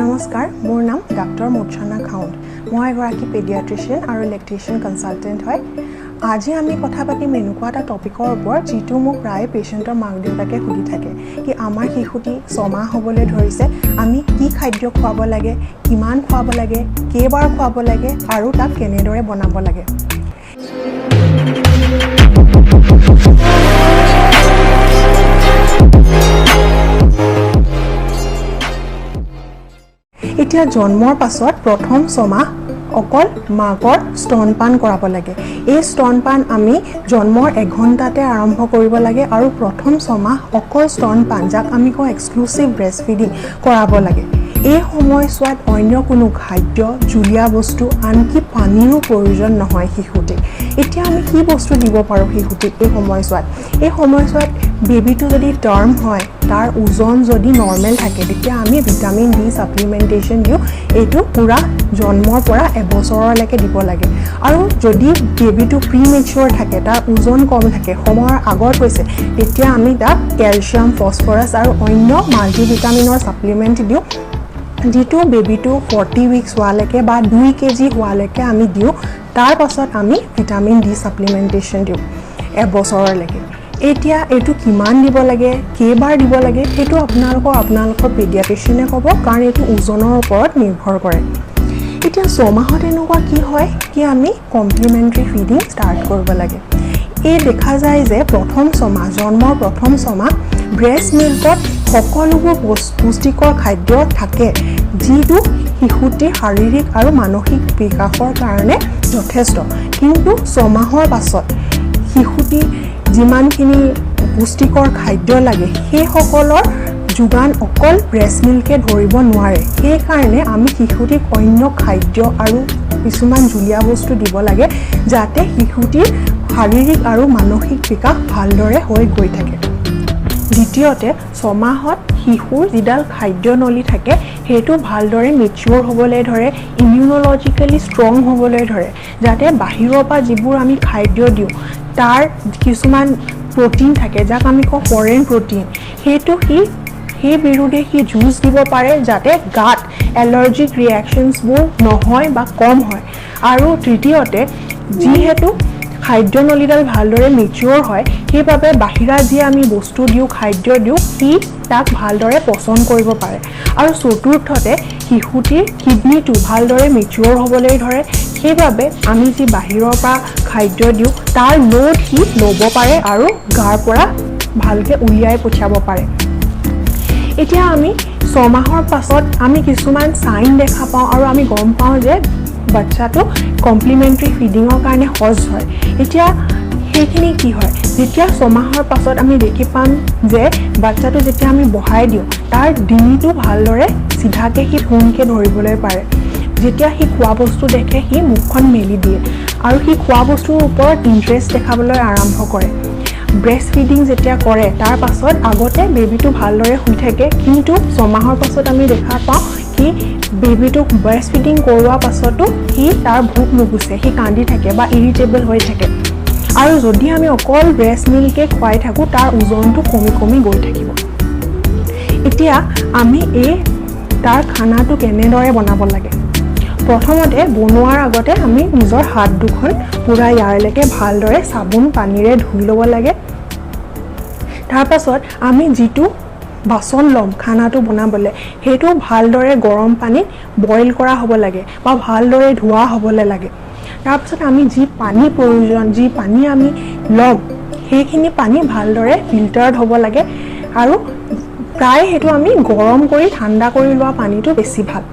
নমস্কাৰ, মোৰ নাম ডাক্তৰ মুৰ্ছনা খাউণ্ড। মই এগৰাকী পেডিয়াট্ৰিচিয়ান আৰু লেক্টেশ্যন কনচালটেণ্ট হয়। আজি আমি কথা পাতিম এনেকুৱা এটা টপিকৰ ওপৰত যিটো মোক প্ৰায় পেচেণ্টৰ মাক দেউতাকে সুধি থাকে কি আমাৰ শিশুটি 6 মাহ হ'বলৈ ধৰিছে, আমি কি খাদ্য খুৱাব লাগে, কিমান খুৱাব লাগে, কেইবাৰ খুৱাব লাগে আৰু তাক কেনেদৰে বনাব লাগে। এতিয়া জন্মৰ পাছত প্ৰথম 6 মাহ অকল মাকৰ স্তনপান কৰাব লাগে। এই স্তনপান আমি জন্মৰ 1 ঘণ্টাতে আৰম্ভ কৰিব লাগে আৰু প্ৰথম 6 মাহ অকল স্তনপান যাক আমি কওঁ এক্সক্লুচিভ ব্ৰেষ্ট ফিডিং কৰাব লাগে। এই সময়ছোৱাত অন্য কোনো খাদ্য, জুলীয়া বস্তু, আনকি পানীৰো প্ৰয়োজন নহয় শিশুটিক। এতিয়া আমি কি বস্তু দিব পাৰোঁ শিশুটিক এই সময়ছোৱাত? এই সময়ছোৱাত বেবীটো যদি টাৰ্ম হয়, তাৰ ওজন যদি নৰ্মেল থাকে, তেতিয়া আমি ভিটামিন ডি ছাপ্লিমেণ্টেশ্যন দিওঁ। এইটো পূৰা জন্মৰ পৰা 1 বছৰলৈকে দিব লাগে। আৰু যদি বেবীটো প্ৰিমেচিয়ৰ থাকে, তাৰ ওজন কম থাকে, সময়ৰ আগত হৈছে, তেতিয়া আমি তাক কেলছিয়াম, ফছফৰাছ আৰু অন্য মাল্টিভিটামিনৰ ছাপ্লিমেণ্ট দিওঁ, যিটো বেবীটো 40 উইকছ হোৱালৈকে বা 2 কেজি হোৱালৈকে আমি দিওঁ। তাৰ পাছত আমি ভিটামিন ডি ছাপ্লিমেণ্টেশ্যন দিওঁ 1 বছৰলৈকে। এতিয়া এইটো কিমান দিব লাগে, কেইবাৰ দিব লাগে, সেইটো আপোনালোকৰ পেডিয়াট্ৰিচিয়ানে ক'ব, কাৰণ এইটো ওজনৰ ওপৰত নিৰ্ভৰ কৰে। এতিয়া 6 মাহত এনেকুৱা কি হয় কি আমি কমপ্লিমেণ্টাৰী ফিডিং ষ্টাৰ্ট কৰিব লাগে। এই দেখা যায় যে প্ৰথম 6 মাহ, জন্মৰ প্ৰথম 6 মাহ ব্ৰেষ্ট মিল্কত সকলোবোৰ পুষ্টিকৰ খাদ্য থাকে, যিটো শিশুটিৰ শাৰীৰিক আৰু মানসিক বিকাশৰ কাৰণে যথেষ্ট। কিন্তু 6 মাহৰ পাছত শিশুটি যিমানখিনি পুষ্টিকৰ খাদ্য লাগে সেইসকলৰ যোগান অকল ব্ৰেষ্ট মিল্কে ধৰিব নোৱাৰে। সেইকাৰণে আমি শিশুটিক অন্য খাদ্য আৰু কিছুমান জুলীয়া বস্তু দিব লাগে, যাতে শিশুটিৰ শাৰীৰিক আৰু মানসিক বিকাশ ভালদৰে হৈ গৈ থাকে। দ্বিতীয়তে 6 মাহত শিশুৰ যিডাল খাদ্যনলী থাকে সেইটো ভালদৰে মেচিয়ৰ হ'বলৈ ধৰে, ইমিউন'লজিকেলি ষ্ট্ৰং হ'বলৈ ধৰে, যাতে বাহিৰৰ পৰা যিবোৰ আমি খাদ্য দিওঁ তাৰ কিছুমান প্ৰ'টিন থাকে যাক আমি কওঁ ফৰেন প্ৰ'টিন, সেইটো সেই বিৰুদ্ধে সি যুঁজ দিব পাৰে, যাতে গাত এলাৰ্জিক ৰিয়েকশ্যনছবোৰ নহয় বা কম হয়। আৰু তৃতীয়তে যিহেতু খাদ্যনলীডাল ভালদৰে মেচিয়ৰ হয়, সেইবাবে বাহিৰা যি আমি বস্তু দিওঁ, খাদ্য দিওঁ, সি তাক ভালদৰে পচন্দ কৰিব পাৰে। আৰু চতুৰ্থতে শিশুটিৰ কিডনীটো ভালদৰে মেচিয়ৰ হ'বলৈ ধৰে, সেইবাবে আমি যি বাহিৰৰ পৰা খাদ্য দিওঁ তাৰ লোড সি ল'ব পাৰে আৰু গাৰ পৰা ভালকৈ উলিয়াই পঠিয়াব পাৰে। এতিয়া আমি 6 মাহৰ পাছত আমি কিছুমান চাইন দেখা পাওঁ আৰু আমি গম পাওঁ যে বাচ্চাটো কমপ্লিমেণ্টাৰী ফিডিঙৰ কাৰণে সহজ হয়। এতিয়া সেইখিনি কি হয়, যেতিয়া 6 মাহৰ পাছত আমি দেখি পাম যে বাচ্চাটো যেতিয়া আমি বহাই দিওঁ তাৰ ডিঙিটো ভালদৰে চিধাকৈ সি পোনকৈ ধৰিবলৈ পাৰে। যেতিয়া সি খোৱা বস্তু দেখে সি মুখখন মেলি দিয়ে আৰু সি খোৱা বস্তুৰ ওপৰত ইণ্টাৰেষ্ট দেখাবলৈ আৰম্ভ কৰে। ব্ৰেষ্ট ফিডিং যেতিয়া কৰে তাৰ পাছত আগতে বেবীটো ভালদৰে শুই থাকে, কিন্তু 6 মাহৰ পাছত আমি দেখা পাওঁ কি বেবীটোক ব্ৰেষ্ট ফিডিং কৰোৱাৰ পাছতো সি তাৰ ভোক নুগুচে, সি কান্দি থাকে বা ইৰিটেবল হৈ থাকে। আৰু যদি আমি অকল ব্ৰেষ্ট মিল্কে খুৱাই থাকোঁ তাৰ ওজনটো কমি গৈ থাকিব। এতিয়া আমি তাৰ খানাটো কেনেদৰে বনাব লাগে? প্ৰথমতে বনোৱাৰ আগতে আমি নিজৰ হাত দুখন পূৰা ইয়াৰলৈকে ভালদৰে চাবোন পানীৰে ধুই ল'ব লাগে। তাৰপাছত আমি যিটো বাচন ল'ম খানাটো বনাবলৈ, সেইটো ভালদৰে গৰম পানীত বইল কৰা হ'ব লাগে বা ভালদৰে ধোৱা হ'বলৈ লাগে। তাৰপিছত আমি যি পানী প্ৰয়োজন, যি পানী আমি ল'ম, সেইখিনি পানী ভালদৰে ফিল্টাৰ্ড হ'ব লাগে আৰু প্ৰায় সেইটো আমি গৰম কৰি ঠাণ্ডা কৰি লোৱা পানীটো বেছি ভাল।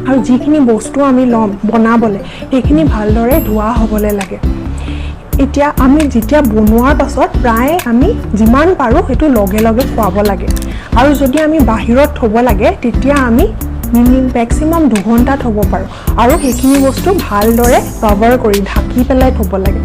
আৰু যিখিনি বস্তু আমি ল'ম বনাবলৈ, সেইখিনি ভালদৰে ধোৱা হ'বলৈ লাগে। এতিয়া আমি যেতিয়া বনোৱাৰ পাছত প্ৰায় আমি যিমান পাৰোঁ সেইটো লগে লগে খুৱাব লাগে। আৰু যদি আমি বাহিৰত থ'ব লাগে তেতিয়া আমি মেক্সিমাম 2 ঘণ্টা থ'ব পাৰোঁ আৰু সেইখিনি বস্তু ভালদৰে কভাৰ কৰি ঢাকি পেলাই থ'ব লাগে।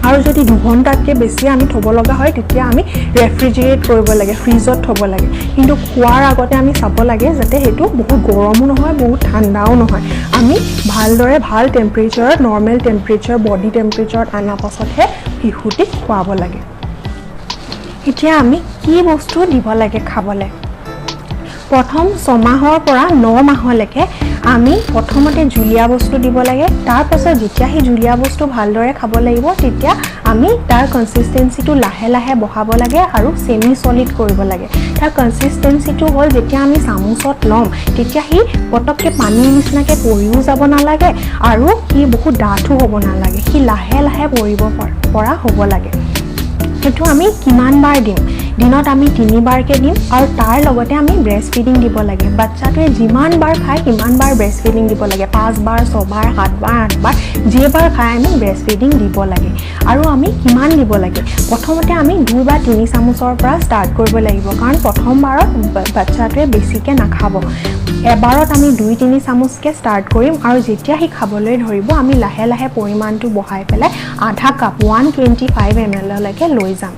আৰু যদি 2 ঘণ্টাতকৈ বেছি আমি থ'ব লগা হয় তেতিয়া আমি ৰেফ্ৰিজাৰেট কৰিব লাগে, ফ্ৰিজত থ'ব লাগে। কিন্তু খোৱাৰ আগতে আমি চাব লাগে যাতে সেইটো বহুত গৰমো নহয়, বহুত ঠাণ্ডাও নহয়। আমি ভালদৰে ভাল টেম্পাৰেচাৰত, নৰ্মেল টেম্পাৰেচাৰ, বডি টেম্পাৰেচাৰত অনাৰ পাছতহে শিশুটিক খুৱাব লাগে। এতিয়া আমি কি বস্তু দিব লাগে খাবলৈ? প্ৰথম 6 মাহৰ পৰা 9 মাহলৈকে আমি প্ৰথমতে জুলীয়া বস্তু দিব লাগে তাৰ পাছত যেতিয়া হি জুলীয়া বস্তু ভালদৰে খাব লাগিব তেতিয়া আমি তাৰ কনসিস্টেন্সিটো লাহে লাহে বঢ়াব লাগে আৰু সেমি সলিড কৰিব লাগে তাৰ কনসিস্টেন্সিটো হ'ল যেতিয়া আমি চামুচত লম তেতিয়া হি পটককে পানীৰ নিচিনাকে পৰিও যাব নালাগে আৰু হি বহুত ডাঠো হ'ব নালাগে হি লাহে লাহে পৰিব পৰা হ'ব লাগে এটো আমি কিমান বাৰ দিম দিনত আমি 3 বাৰকে দিম আৰু তাৰ লগতে আমি ব্ৰেষ্ট ফিডিং দিব লাগে বাচ্চাটোৱে যিমান বাৰ খায় কিমান বাৰ ব্ৰেষ্ট ফিডিং দিব লাগে 5 বাৰ 6 বাৰ 7 বাৰ 8 বাৰ যেবাৰ খায় আমি ব্ৰেষ্ট ফিডিং দিব লাগে আৰু আমি কিমান দিব লাগে প্ৰথমতে আমি 2 বা 3 চামুচৰ পৰা ষ্টাৰ্ট কৰিব লাগিব কাৰণ প্ৰথম বাৰত বাচ্চাটোৱে বেছিকে নাখাব এবাৰত আমি 2-3 চামুচকে ষ্টাৰ্ট কৰিম আৰু যেতিয়া হি খাবলৈ ধৰিব আমি লাহে লাহে পৰিমাণটো বঢ়াই পেলাই আধা কাপ 125 ml লৈকে লৈ যাম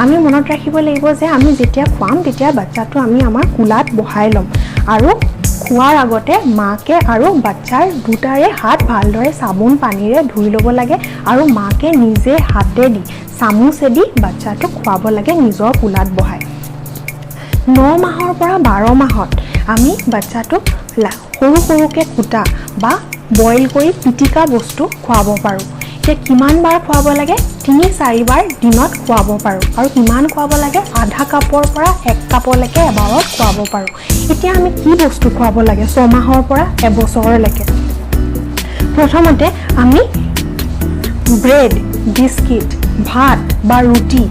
আমি মনত ৰাখিব লাগিব যে আমি যেতিয়া খুৱাম তেতিয়া বাচ্চাটো আমি আমাৰ কুলাত বহাই লম আৰু খোৱাৰ আগতে মাকে আৰু বাচ্চাৰ দুটাৰে হাত ভালদৰে সাবুন পানীৰে ধুই ল'ব লাগে আৰু মাকে নিজে হাতে দি চামুচেদি বাচ্চাটো খুৱাব লাগে নিজৰ কুলাত বহাই 9 মাহৰ পৰা 12 মাহত আমি বাচ্চাটোক সৰু সৰুকে কুটা বা বইল কৰি পিটিকা বস্তু খুৱাব পাৰো যে কিমান বাৰ খুৱাব লাগে 3-4 বাৰ দিনত খুৱাব পাৰো আৰু কিমান খুৱাব লাগে আধা কাপৰ পৰা 1 কাপলৈকে এবাৰত খুৱাব পাৰো এতিয়া আমি কি বস্তু খুৱাব লাগে 6 মাহৰ পৰা এবছৰলৈকে প্ৰথমতে আমি ব্ৰেড বিস্কিট ভাত বা ৰুটি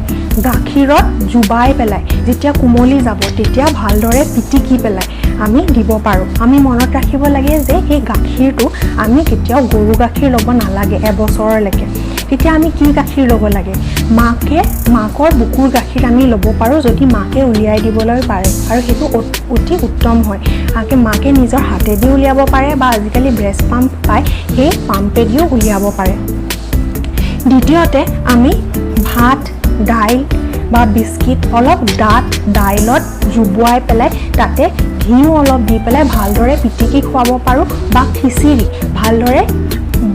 গাখীৰত জুবাই পেলাই যেতিয়া কুমলি যাব তেতিয়া ভালদৰে পিটিকি পেলাই আমি দিব পাৰো আমি মনত ৰাখিব লাগে যে এই গাখীৰটো আমি কেতিয়াও গৰু গাখীৰ ল'ব নালাগে এবছৰলৈকে তেতিয়া আমি কি গাখীৰ ল'ব লাগে মাকৰ বুকুৰ গাখীৰ আমি ল'ব পাৰো যদি মাকে উলিয়াই দিবলৈ পাৰে আৰু সেইটো অতি উত্তম হয় মাকে নিজৰ হাতেদি উলিয়াব পাৰে বা আজিকালি ব্ৰেষ্ট পাম্প পায় সেই পাম্পেদিও উলিয়াব পাৰে দ্বিতীয়তে আমি ভাত দাইল বা বিস্কিট অলপ ডাঠ দাইলত জুবুৱাই পেলাই তাতে ঘিউ অলপ দি পেলাই ভালদৰে পিটিকি খুৱাব পাৰো বা খিচিৰি ভালদৰে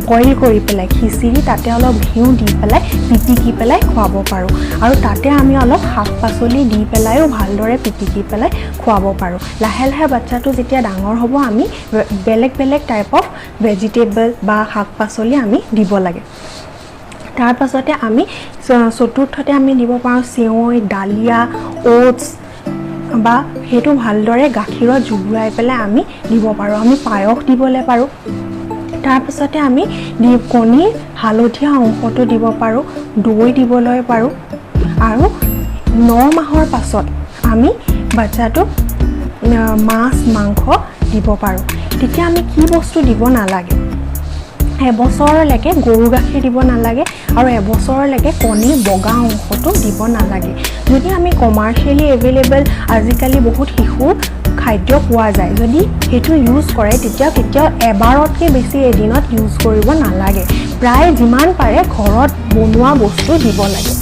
বইল কৰি পেলাই খিচিৰি তাতে অলপ ঘিউ দি পেলাই পিটিকি পেলাই খুৱাব পাৰো আৰু তাতে আমি অলপ শাক পাচলি দি পেলাইও ভালদৰে পিটিকি পেলাই খুৱাব পাৰো লাহে লাহে বাচ্চাটো যেতিয়া ডাঙৰ হ'ব আমি বেলেগ বেলেগ টাইপ অফ ভেজিটেবল বা শাক পাচলি আমি দিব লাগে তাৰ পাছতে আমি চতুৰ্থতে আমি দিব পাৰো সেৱৈ ডালিয়া ওটছ বা হেতু ভালদৰে গাখীৰত জুবুৱাই পেলাই আমি দিব পাৰো আমি পায়স দিবলৈ পাৰো তাৰ পাছতে আমি কণীৰ হালধীয়া অংশটো দিব পাৰো দৈ দিবলৈ পাৰো আৰু 9 মাহৰ পাছত আমি বাচ্চাটোক মাছ মাংস দিব পাৰো তেতিয়া আমি কি বস্তু দিব নালাগে এবছৰলৈকে গৰু গাখীৰ দিব নালাগে আৰু এবছৰলৈকে কণীৰ বগা অংশটো দিব নালাগে যদি আমি কমাৰ্চিয়েলি এভেইলেবল আজিকালি বহুত শিশু খাদ্য পোৱা যায় যদি হেতু ইউজ কৰে তেতিয়া কেতিয়াও এবাৰতকৈ বেছি এদিনত ইউজ কৰিব নালাগে প্ৰায় যিমান পাৰে ঘৰত বনোৱা বস্তু দিব লাগে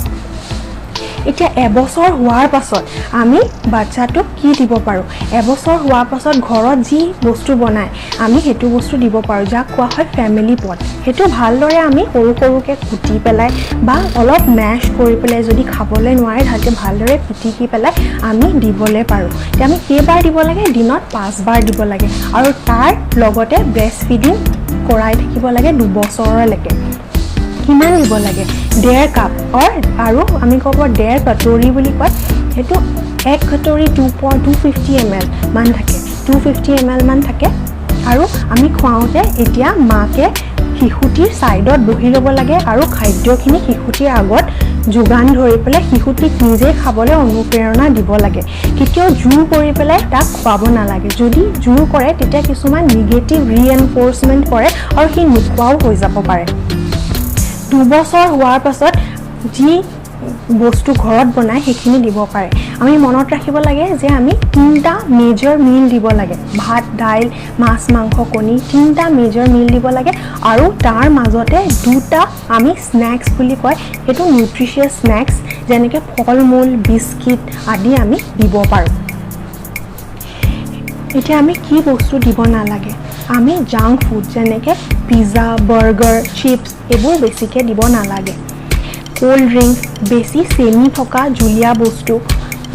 এতিয়া এবছৰ হোৱাৰ পাছত আমি বাচ্চাটোক কি দিব পাৰো এবছৰ হোৱাৰ পাছত ঘৰত যি বস্তু বনায় আমি হেতু বস্তু দিব পাৰো যাক কোৱা হয় ফ্যামিলি পট হেতু ভালদৰে আমি সৰু সৰুকে কুটি পেলাই বা অলপ মেশ কৰি পেলাই যদি খাবলৈ নোৱাৰে তাকে ভালদৰে পিটিকি পেলাই আমি দিবলৈ পাৰো যে আমি কেইবাৰ দিব লাগে দিনত 5 বাৰ দিব লাগে আৰু তাৰ লগতে ব্ৰেষ্ট ফিডিং কৰাই থাকিব লাগে 2 বছৰলৈকে কিমান দিব লাগে 1.5 কাপ আৰু আমি ক'ব 1.5 কটৰি বুলি কয় হেতু 1 কটৰি 250 ml মান থাকে 250 ml মান থাকে আৰু আমি খুৱাওতে এতিয়া মাকে শিশুটিৰ সাইডত বহি ল'ব লাগে আৰু খাদ্যখিনি শিশুটিৰ আগত যোগান ধৰি পেলাই শিশুটিক নিজে খাবলৈ অনুপ্ৰেৰণা দিব লাগে কেতিয়াও জোৰ কৰি পেলাই তাক খুৱাব নালাগে যদি জোৰ কৰে তেতিয়া কিছুমান নিগেটিভ ৰিএনফোৰ্সমেন্ট কৰে আৰু সি নোখোৱাও হৈ যাব পাৰে 2 বছৰ হোৱাৰ পাছত যি বস্তু ঘৰত বনাই সেইখিনি দিব পাৰে আমি মনত ৰাখিব লাগে যে আমি 3টা মেজৰ মিল দিব লাগে ভাত দাইল মাছ মাংস কণী 3টা মেজৰ মিল দিব লাগে আৰু তাৰ মাজতে 2টা আমি স্ন্যাক্স বুলি কয় এটো নিউট্ৰিশিয়াছ স্ন্যাক্স যেনেকৈ ফলমূল বিস্কিট আদি আমি দিব পাৰো এতিয়া আমি কি বস্তু দিব নালাগে আমি জাঙ্ক ফুড যেনেকৈ পিজ্জা বাৰ্গাৰ চিপছ এবোৰ বেছিকৈ দিব নালাগে কোল্ড ড্ৰিংকস বেছি চেনি থকা জুলীয়া বস্তু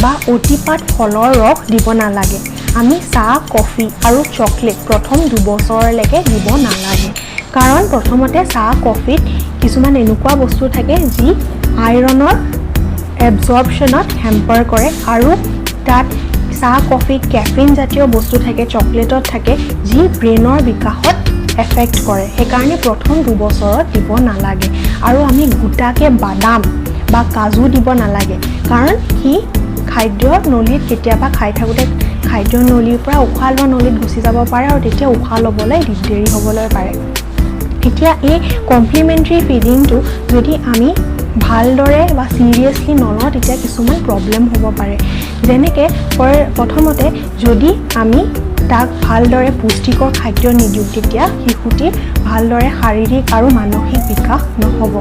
বা অতিপাত ফলৰ ৰস দিব নালাগে আমি চাহ কফি আৰু চকলেট প্ৰথম 2 বছৰলৈকে দিব নালাগে কাৰণ প্ৰথমতে চাহ কফিত কিছুমান এনেকুৱা বস্তু থাকে যি আইৰণৰ এবজৰ্পশ্যনত হেম্পাৰ কৰে আৰু তাত চাহ কফিত কেফিন জাতীয় বস্তু থাকে চকলেটত থাকে যি ব্ৰেইনৰ বিকাশত এফেক্ট কৰে সেইকাৰণে প্ৰথম 2 বছৰত দিব নালাগে আৰু আমি গোটাকে বাদাম বা কাজু দিব নালাগে কাৰণ কি খাদ্যৰ নলীত কেতিয়াবা খাই থাকোঁতে খাদ্যৰ নলীৰ পৰা উশাহ লোৱা নলীত গুচি যাব পাৰে আৰু তেতিয়া উশাহ ল'বলৈ দেৰি হ'বলৈ পাৰে এতিয়া এই কমপ্লিমেণ্টাৰী ফিডিংটো যদি আমি ভালদৰে বা সিৰিয়াসলি নলওঁ তেতিয়া কিছুমান প্ৰব্লেম হ'ব পাৰে যেনেকৈ প্ৰথমতে যদি আমি তাক ভালদৰে পুষ্টিকৰ খাদ্য নিদিওঁ তেতিয়া শিশুটিৰ ভালদৰে শাৰীৰিক আৰু মানসিক বিকাশ নহ'ব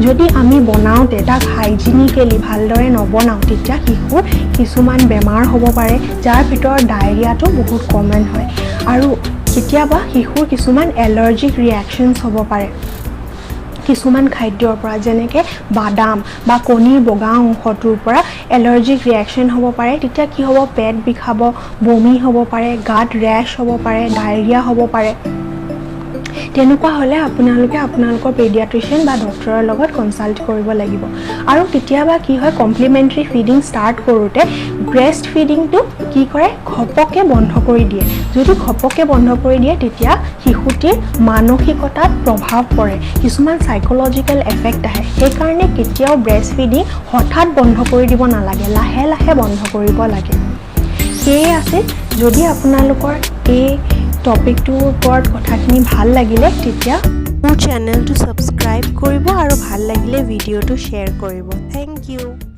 যদি আমি বনাওঁতে তাক হাইজিনিকেলি ভালদৰে নবনাওঁ তেতিয়া শিশুৰ কিছুমান বেমাৰ হ'ব পাৰে যাৰ ভিতৰত ডায়েৰিয়াটো বহুত কমন হয় আৰু কেতিয়াবা শিশুৰ কিছুমান এলাৰ্জিক ৰিয়েকশ্যনছ হ'ব পাৰে কিছুমান খাদ্যৰ পৰা যেনেকৈ বাদাম বা কণীৰ বগা অংশটোৰ পৰা এলাৰ্জিক ৰিয়েকশ্যন হ'ব পাৰে তেতিয়া কি হ'ব পেট বিষাব বমি হ'ব পাৰে গাত ৰেছ হ'ব পাৰে ডায়েৰিয়া হ'ব পাৰে তেনেকুৱা হ'লে আপোনালোকৰ পেডিয়াট্ৰিচিয়ান বা ডক্টৰৰ লগত কনসাল্ট কৰিব লাগিব আৰু কেতিয়াবা কি হয় কমপ্লিমেণ্টাৰী ফিডিং ষ্টাৰ্ট কৰোঁতে ব্ৰেষ্ট ফিডিংটো কি কৰে ঘপকে বন্ধ কৰি দিয়ে যদি ঘপকে বন্ধ কৰি দিয়ে তেতিয়া শিশুটিৰ মানসিকতাত প্ৰভাৱ পৰে কিছুমান সাইকোলজিকেল এফেক্ট আহে সেইকাৰণে কেতিয়াও ব্ৰেষ্ট ফিডিং হঠাৎ বন্ধ কৰি দিব নালাগে লাহে লাহে বন্ধ কৰিব লাগে সেয়ে আছে যদি আপোনালোকৰ এই টপিকটোৰ ওপৰত কথাখিনি ভাল লাগিলে তেতিয়া মোৰ চেনেলটো সাবস্ক্ৰাইব কৰিব আৰু ভাল লাগিলে ভিডিঅ'টো শ্বেয়াৰ কৰিব থ্যাংক ইউ